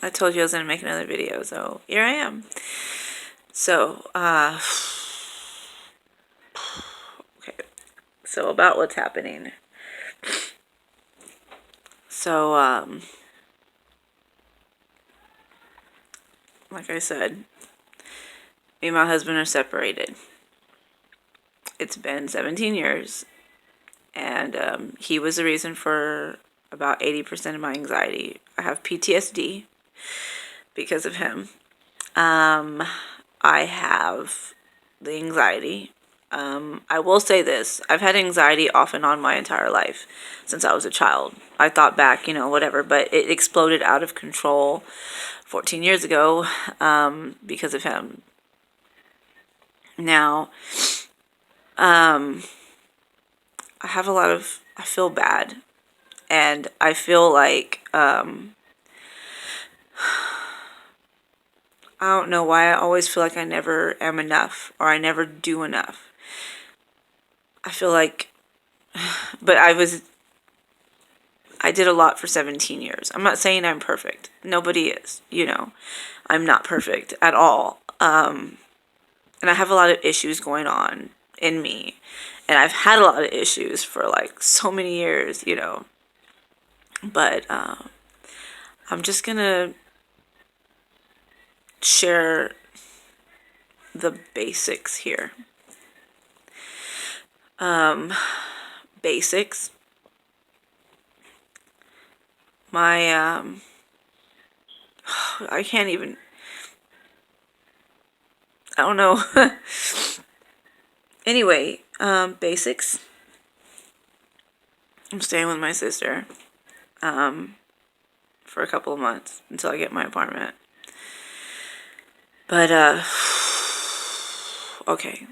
I told you I was going to make another video, so here I am. So, okay. So about what's happening. So, like I said, me and my husband are separated. It's been 17 years, and he was the reason for about 80% of my anxiety. I have PTSD because of him. I have the anxiety. I will say this. I've had anxiety off and on my entire life since I was a child. I thought back, whatever, but it exploded out of control 14 years ago because of him. Now, I feel bad. And I feel like, I don't know why I always feel like I never am enough or I never do enough. I feel like, but I did a lot for 17 years. I'm not saying I'm perfect. Nobody is, I'm not perfect at all. And I have a lot of issues going on in me. And I've had a lot of issues for like so many years, But I'm just going to share the basics here. Basics. My, I can't even, I don't know. Anyway, basics. I'm staying with my sister for a couple of months until I get my apartment. But, okay.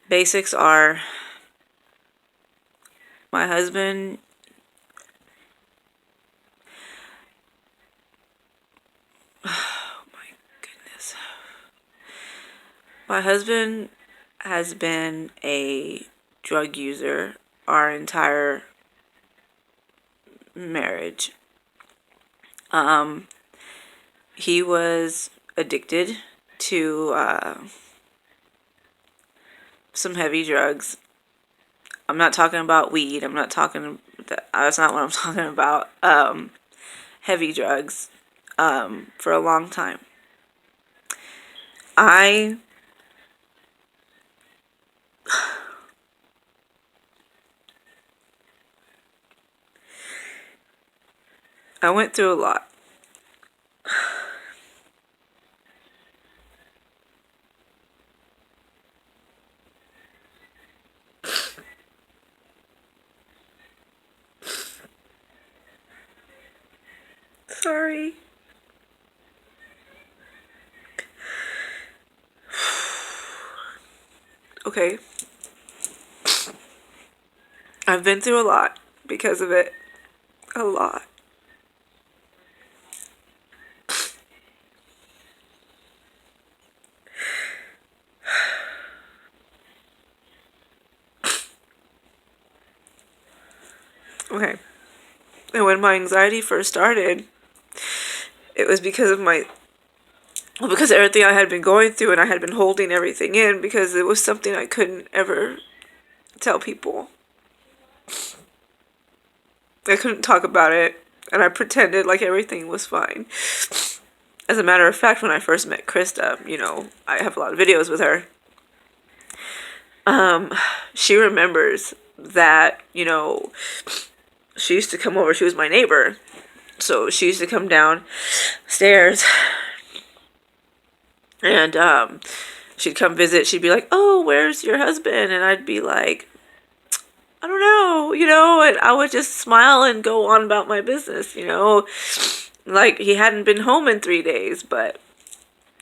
Basics are my husband. Oh my goodness. My husband has been a drug user our entire marriage. He was addicted to some heavy drugs. I'm not talking about weed. That's not what I'm talking about. Heavy drugs for a long time. I went through a lot. Sorry. Okay. I've been through a lot because of it. A lot. Okay. And when my anxiety first started, it was because of because of everything I had been going through, and I had been holding everything in because it was something I couldn't ever tell people. I couldn't talk about it, and I pretended like everything was fine. As a matter of fact, when I first met Krista, I have a lot of videos with her. She remembers that, she used to come over. She was my neighbor. So she used to come downstairs and she'd come visit. She'd be like, "Oh, where's your husband?" And I'd be like, "I don't know, and I would just smile and go on about my business, like he hadn't been home in 3 days, but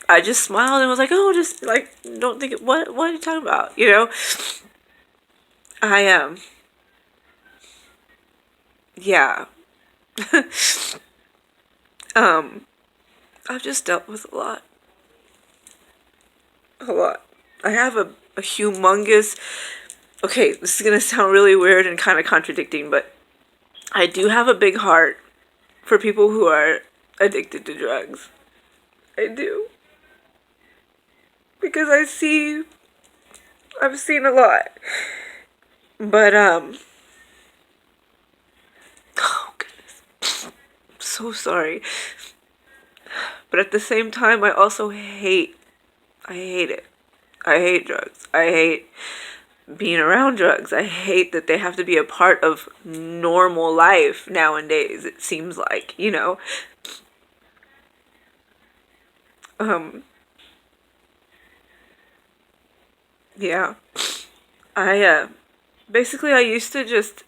I just smiled and was like, "Oh, just like, don't think what are you talking about?" I am. Yeah. I've just dealt with a lot. A lot. I have a humongous, okay, this is going to sound really weird and kind of contradicting, but I do have a big heart for people who are addicted to drugs. I do. Because I've seen a lot. But, oh goodness. I'm so sorry. But at the same time, I hate it. I hate drugs. I hate being around drugs. I hate that they have to be a part of normal life nowadays, it seems like, you know. Um, yeah. I, basically, I just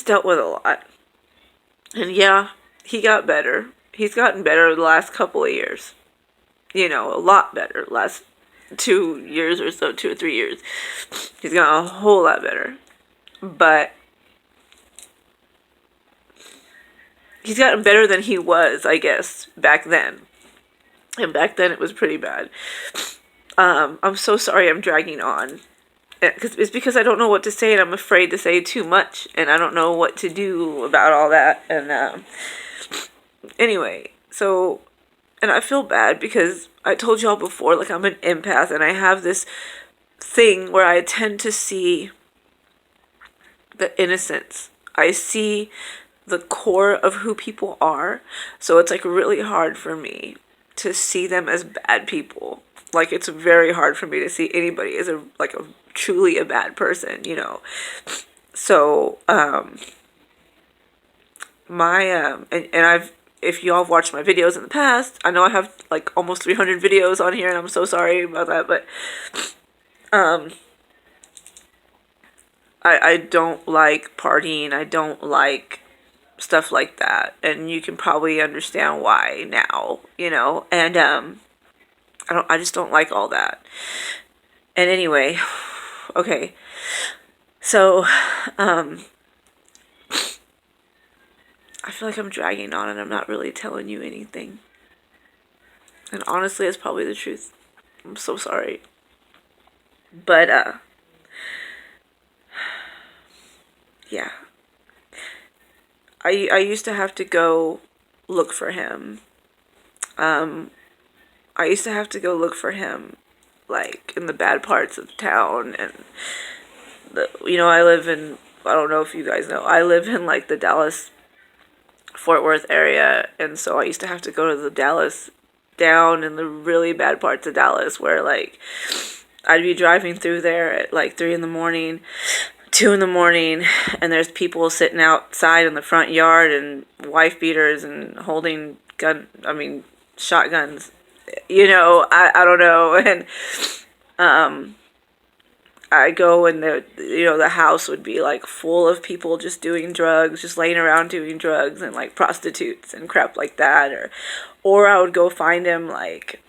dealt with a lot. And yeah, he got better. He's gotten better the last couple of years. You know, a lot better. Last 2 years or so, 2 or 3 years. He's gotten a whole lot better. But he's gotten better than he was, I guess, back then. And back then it was pretty bad. I'm so sorry I'm dragging on. It's because I don't know what to say and I'm afraid to say too much. And I don't know what to do about all that. And anyway, so, and I feel bad because I told y'all before, like, I'm an empath and I have this thing where I tend to see the innocence. I see the core of who people are. So it's like really hard for me to see them as bad people. Like, it's very hard for me to see anybody as a truly a bad person, you know. So and I've, if y'all have watched my videos in the past, I know I have like almost 300 videos on here and I'm so sorry about that, but um I don't like partying. I don't like stuff like that, and you can probably understand why now, you know. And I just don't like all that. And anyway, okay. So I feel like I'm dragging on and I'm not really telling you anything. And honestly, it's probably the truth. I'm so sorry. But yeah. I used to have to go look for him. I used to have to go look for him, like, in the bad parts of town. And you know, I live in, I don't know if you guys know, I live in like the Dallas Fort Worth area, and so I used to have to go to the Dallas, down in the really bad parts of Dallas, where like I'd be driving through there at like 3 in the morning, 2 in the morning, and there's people sitting outside in the front yard and wife beaters and holding shotguns. You know, I don't know. And I go, and the house would be like full of people just doing drugs, just laying around doing drugs, and like prostitutes and crap like that. Or I would go find him like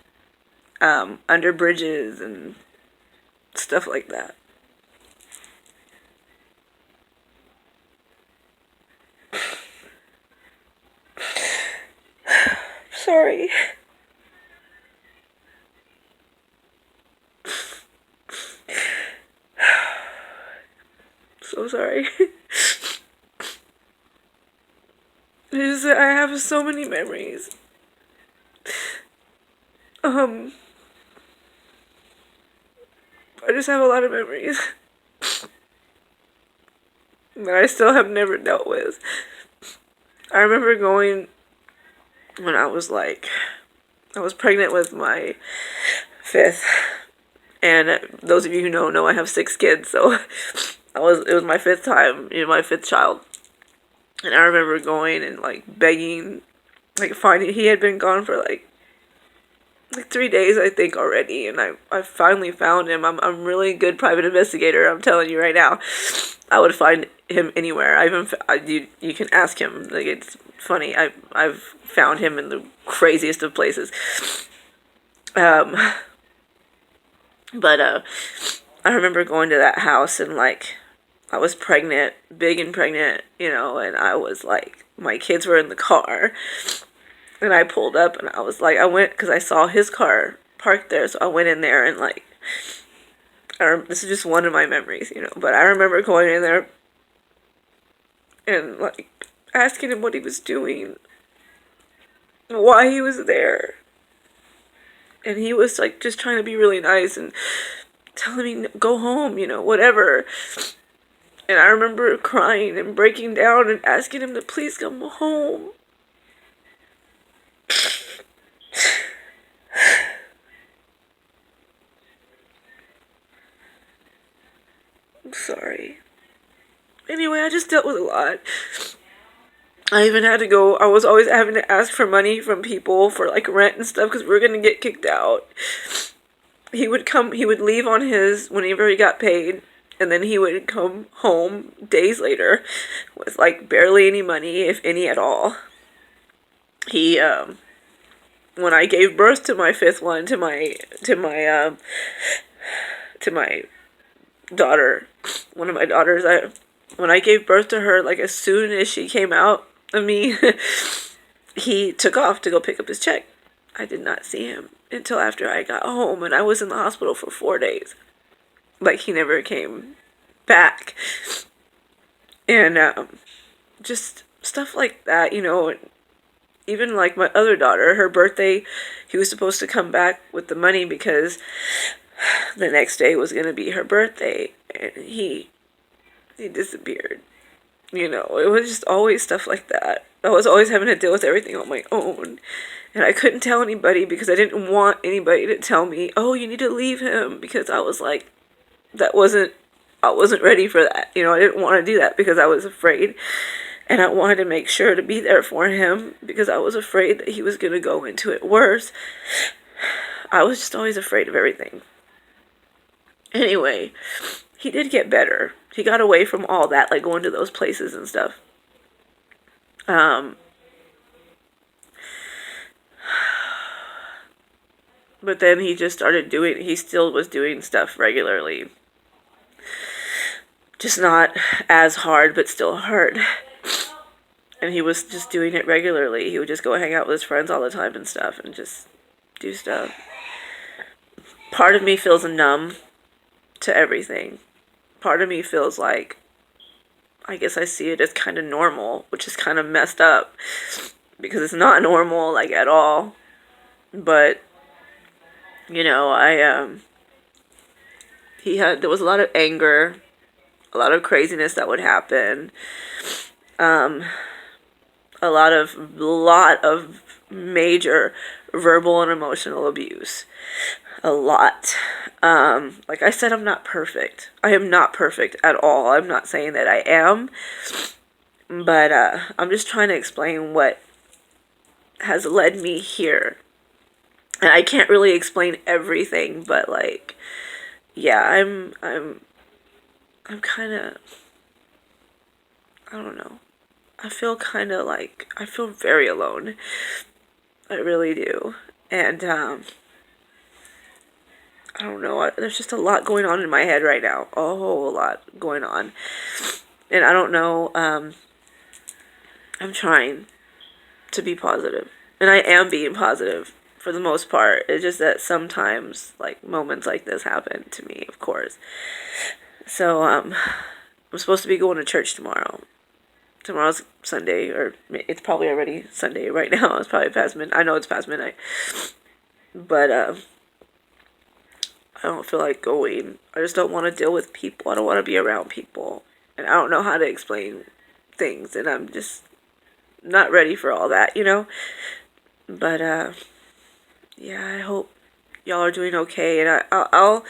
under bridges and stuff like that. Sorry. So sorry. I have so many memories. I just have a lot of memories that I still have never dealt with. I remember going when I was pregnant with my fifth, and those of you who know I have 6 kids, so it was my fifth time, my fifth child. And I remember going and like begging, like finding, he had been gone for like 3 days, I think, already, and I finally found him. I'm really good private investigator, I'm telling you right now. I would find him anywhere. You can ask him, like, it's funny. I've found him in the craziest of places. But I remember going to that house, and like I was pregnant, big and pregnant, and I was like, my kids were in the car, and I pulled up, and I was like, I went, because I saw his car parked there, so I went in there, and like, this is just one of my memories, but I remember going in there and like asking him what he was doing, why he was there. And he was like just trying to be really nice and telling me, go home, whatever. And I remember crying and breaking down and asking him to please come home. I'm sorry. Anyway, I just dealt with a lot. I even had to go, I was always having to ask for money from people for like rent and stuff because we were going to get kicked out. He would leave on his, whenever he got paid, and then he would come home days later with like barely any money, if any at all. He, when I gave birth to my fifth one, to my daughter, one of my daughters, when I gave birth to her, like as soon as she came out of me, he took off to go pick up his check. I did not see him until after I got home, and I was in the hospital for 4 days. Like, he never came back. And just stuff like that, even like my other daughter, her birthday, he was supposed to come back with the money because the next day was going to be her birthday, and he disappeared. It was just always stuff like that. I was always having to deal with everything on my own. And I couldn't tell anybody because I didn't want anybody to tell me, oh, you need to leave him. Because I was like, I wasn't ready for that. I didn't want to do that because I was afraid. And I wanted to make sure to be there for him because I was afraid that he was going to go into it worse. I was just always afraid of everything. Anyway, he did get better. He got away from all that, like going to those places and stuff. But then he just started he still was doing stuff regularly. Just not as hard, but still hard. And he was just doing it regularly. He would just go hang out with his friends all the time and stuff and just do stuff. Part of me feels numb to everything. Part of me feels like, I guess I see it as kind of normal, which is kind of messed up because it's not normal, like, at all. But, there was a lot of anger, a lot of craziness that would happen, a lot of major verbal and emotional abuse. A lot. Like I said, I'm not perfect. I am not perfect at all. I'm not saying that I am, but I'm just trying to explain what has led me here. And I can't really explain everything, but like, yeah, I'm kind of, I don't know. I feel kind of like, I feel very alone. I really do. And, I don't know, there's just a lot going on in my head right now. A whole lot going on. And I don't know, I'm trying to be positive. And I am being positive for the most part. It's just that sometimes, like, moments like this happen to me, of course. So, I'm supposed to be going to church tomorrow. Tomorrow's Sunday, or it's probably already Sunday right now. It's probably past midnight. I know it's past midnight. But, I don't feel like going. I just don't want to deal with people. I don't want to be around people. And I don't know how to explain things. And I'm just not ready for all that, But, yeah, I hope y'all are doing okay. And I'll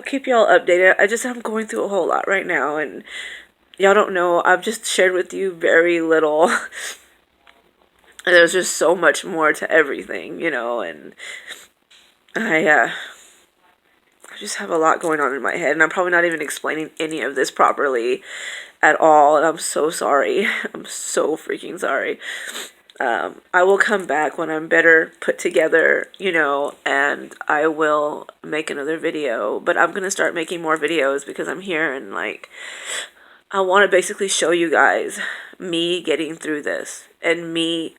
keep y'all updated. I'm going through a whole lot right now. And y'all don't know. I've just shared with you very little. There's just so much more to everything, And I just have a lot going on in my head, and I'm probably not even explaining any of this properly at all, and I'm so sorry. I'm so freaking sorry. I will come back when I'm better put together, and I will make another video, but I'm going to start making more videos because I'm here, and, like, I want to basically show you guys me getting through this, and me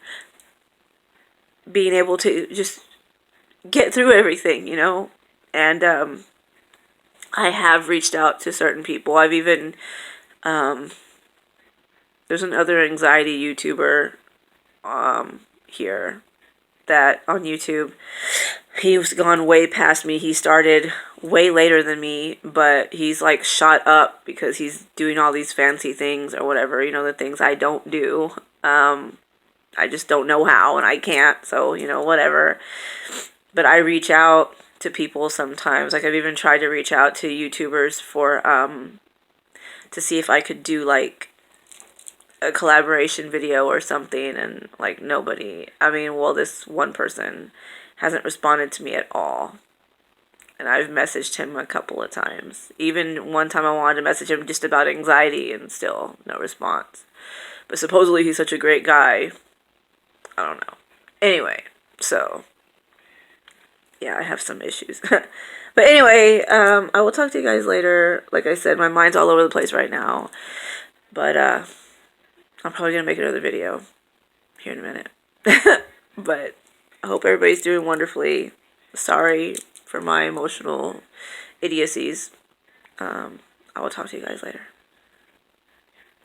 being able to just get through everything, And I have reached out to certain people. I've even, there's another anxiety YouTuber, here that on YouTube. He's gone way past me. He started way later than me, but he's like shot up because he's doing all these fancy things or whatever, you know, the things I don't do. I just don't know how and I can't, so, you know, whatever. But I reach out to people sometimes. Like I've even tried to reach out to YouTubers for to see if I could do like a collaboration video or something, and like nobody. I mean, well, this one person hasn't responded to me at all. And I've messaged him a couple of times. Even one time I wanted to message him just about anxiety and still no response. But supposedly he's such a great guy. I don't know. Anyway, so yeah, I have some issues. But anyway, I will talk to you guys later. Like I said, my mind's all over the place right now. But I'm probably going to make another video here in a minute. But I hope everybody's doing wonderfully. Sorry for my emotional idiocies. I will talk to you guys later.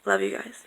Love you guys.